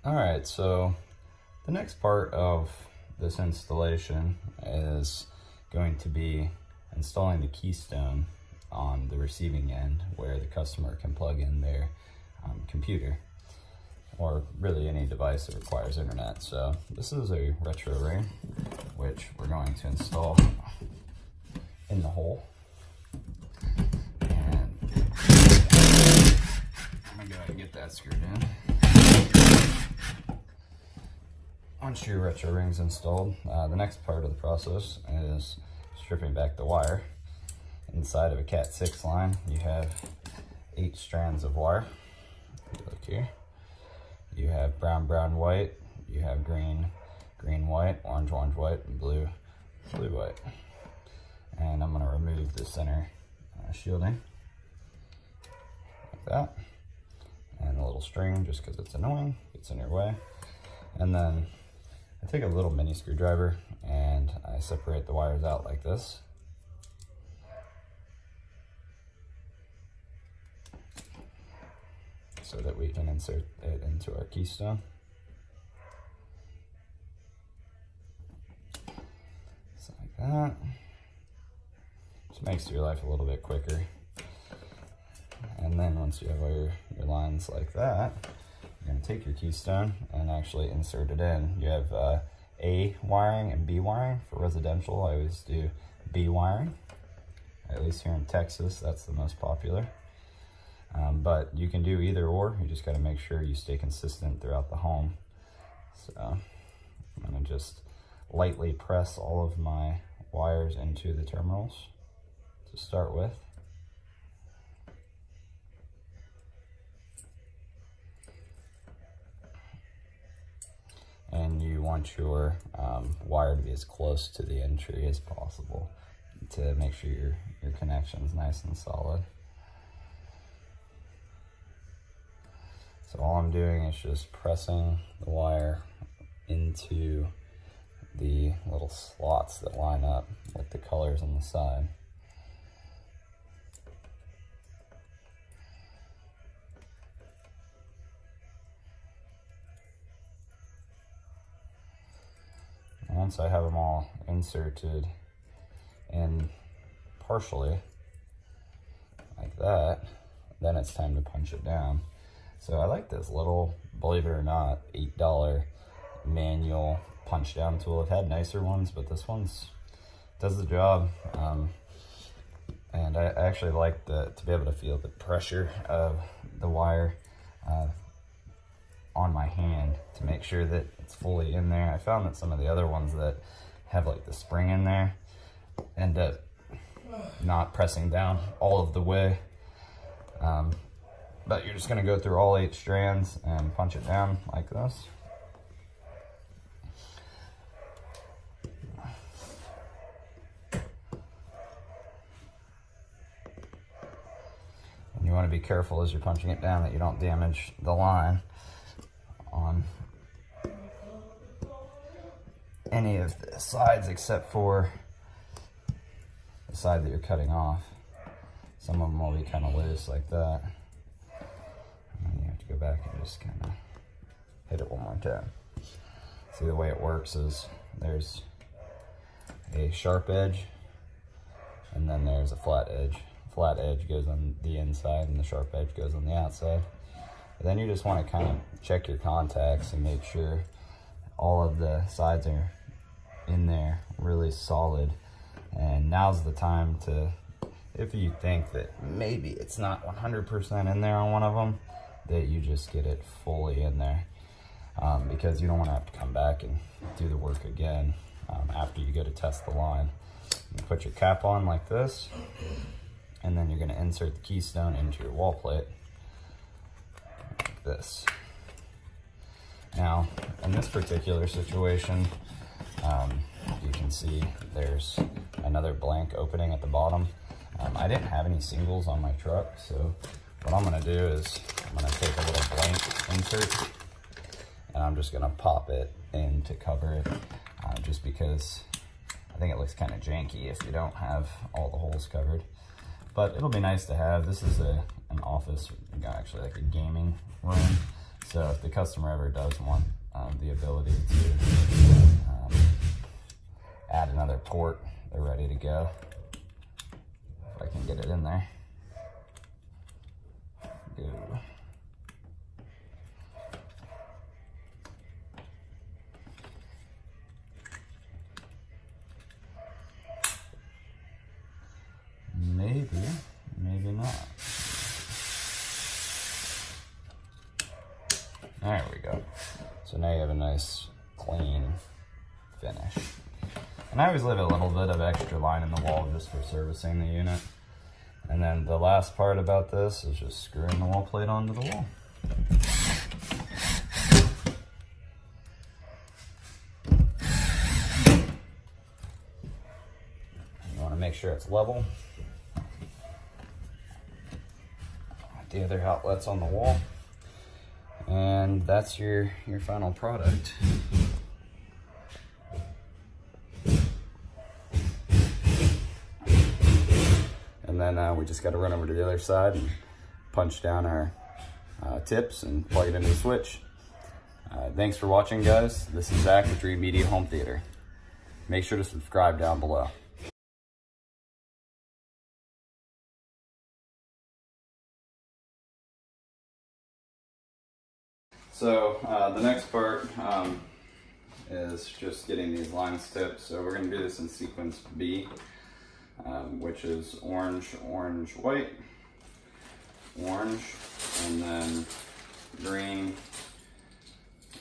All right, so the next part of this installation is going to be installing the keystone on the receiving end where the customer can plug in their computer, or really any device that requires internet. So this is a retro ring, which we're going to install in the hole. And I'm gonna go ahead and get that screwed in. Once your retro ring's installed, the next part of the process is stripping back the wire. Inside of a Cat6 line, you have 8 strands of wire. Look here. You have brown, brown, white. You have green, green, white, orange, orange, white, and blue, blue, white. And I'm going to remove the center shielding like that. And a little string, just because it's annoying, gets in your way. And then I take a little mini screwdriver and I separate the wires out like this. So that we can insert it into our keystone. Just like that. Just makes your life a little bit quicker. And then once you have all your lines like that, you're going to take your keystone and actually insert it in. You have A wiring and B wiring. For residential, I always do B wiring. At least here in Texas, that's the most popular. But you can do either or. You just got to make sure you stay consistent throughout the home. So I'm going to just lightly press all of my wires into the terminals to start with. And you want your wire to be as close to the entry as possible to make sure your connection is nice and solid. So all I'm doing is just pressing the wire into the little slots that line up with the colors on the side. And once I have them all inserted in partially like that, then it's time to punch it down. So I like this little, believe it or not, $8 manual punch down tool. I've had nicer ones, but this one's does the job. And I actually like to be able to feel the pressure of the wire on my hand to make sure that it's fully in there. I found that some of the other ones that have like the spring in there end up not pressing down all of the way. But you're just going to go through all 8 strands and punch it down like this. And you want to be careful as you're punching it down that you don't damage the line on any of the sides except for the side that you're cutting off. Some of them will be kind of loose like that. And you have to go back and just kind of hit it one more time. See, the way it works is there's a sharp edge and then there's a flat edge. Flat edge goes on the inside and the sharp edge goes on the outside. But then you just want to kind of check your contacts and make sure all of the sides are in there really solid. And now's the time to, if you think that maybe it's not 100% in there on one of them, that you just get it fully in there, because you don't want to have to come back and do the work again after you go to test the line. You put your cap on like this, and then you're going to insert the keystone into your wall plate like this. Now, in this particular situation, you can see there's another blank opening at the bottom. I didn't have any singles on my truck, so what I'm going to do is I'm going to take a little blank insert and I'm just going to pop it in to cover it, just because I think it looks kind of janky if you don't have all the holes covered. But it'll be nice to have. This is an office, actually like a gaming room, So if the customer ever does want the ability to add another port, they're ready to go. If I can get it in there. Go. Maybe, maybe not. There we go. So now you have a nice, clean finish. And I always leave a little bit of extra line in the wall just for servicing the unit. And then the last part about this is just screwing the wall plate onto the wall. You want to make sure it's level. The other outlets on the wall. And that's your final product. And then we just got to run over to the other side and punch down our tips and plug it into the switch. Thanks for watching, guys. This is Zach with Dreamedia Home Theater. Make sure to subscribe down below. So the next part is just getting these lines tipped. So we're going to do this in sequence B, which is orange, orange, white, orange, and then green,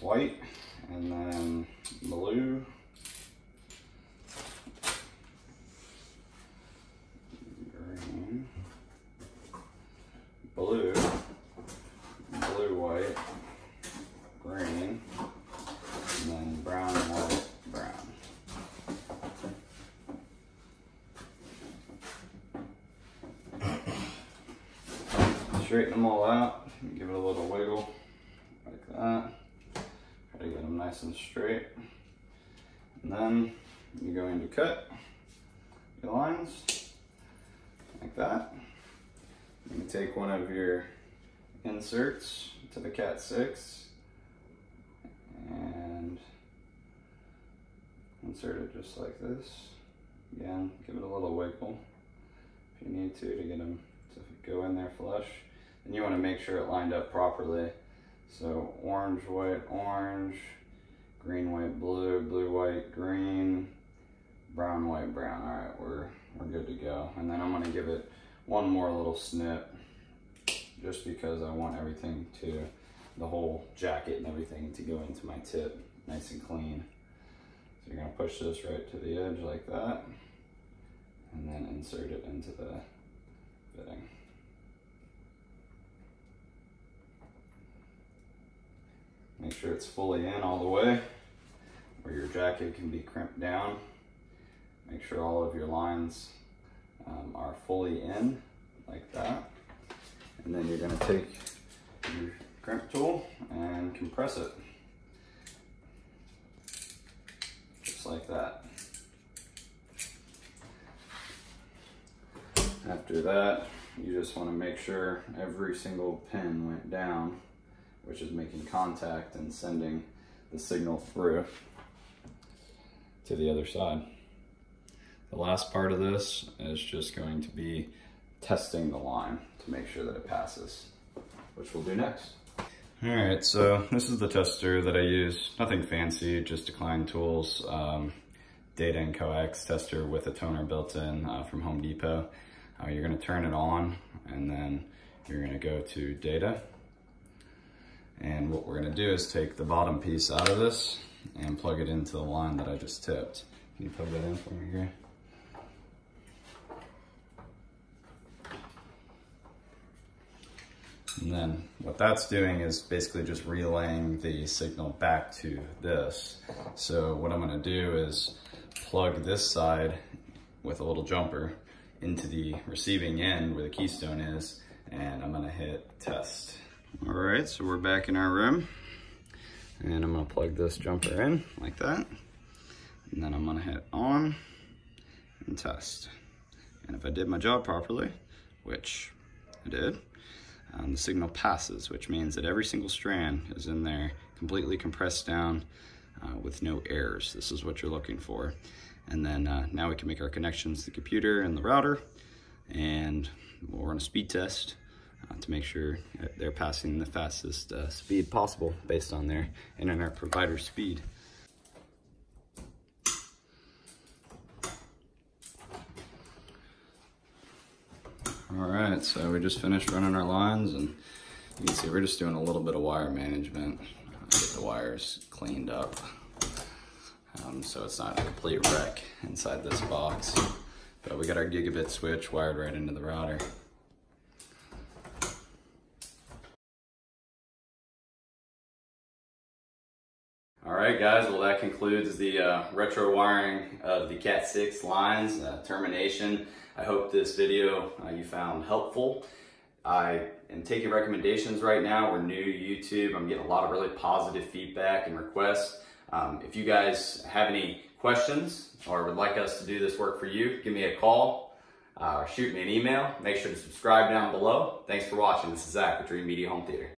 white, and then blue, green, blue, blue, white, green, and then brown, white, brown. Straighten them all out, give it a little wiggle, like that. Try to get them nice and straight. And then you're going to cut your lines, like that. You can take one of your inserts to the Cat6, and insert it just like this. Again, give it a little wiggle if you need to get them to go in there flush. And you want to make sure it lined up properly. So orange, white, orange, green, white, blue, blue, white, green, brown, white, brown. All right, we're good to go. And then I'm going to give it one more little snip, just because I want everything to, the whole jacket and everything to go into my tip nice and clean. So you're going to push this right to the edge like that, and then insert it into the fitting. Make sure it's fully in all the way, where your jacket can be crimped down. Make sure all of your lines are fully in, like that. And then you're going to take your crimp tool and compress it, just like that. After that, you just want to make sure every single pin went down, which is making contact and sending the signal through to the other side. The last part of this is just going to be testing the line to make sure that it passes, which we'll do next. All right, so this is the tester that I use. Nothing fancy, just decline tools, data and Coax tester with a toner built in from Home Depot. You're gonna turn it on, and then you're gonna go to data. And what we're gonna do is take the bottom piece out of this and plug it into the line that I just tipped. Can you plug that in for me, Gray? And then what that's doing is basically just relaying the signal back to this. So what I'm gonna do is plug this side with a little jumper into the receiving end where the keystone is, and I'm gonna hit test. All right, so we're back in our room, and I'm gonna plug this jumper in like that, and then I'm gonna hit on and test. And if I did my job properly, which I did, the signal passes, which means that every single strand is in there completely compressed down with no errors. This is what you're looking for. And then now we can make our connections to the computer and the router, and we'll run a speed test to make sure they're passing the fastest speed possible based on their internet provider speed. All right, so we just finished running our lines, and you can see we're just doing a little bit of wire management, get the wires cleaned up, so it's not a complete wreck inside this box. But we got our gigabit switch wired right into the router. All right, guys, well, that concludes the retro wiring of the Cat6 lines, termination. I hope this video you found helpful. I am taking recommendations right now. We're new to YouTube. I'm getting a lot of really positive feedback and requests. If you guys have any questions or would like us to do this work for you, give me a call or shoot me an email. Make sure to subscribe down below. Thanks for watching. This is Zach with Dreamedia Home Theater.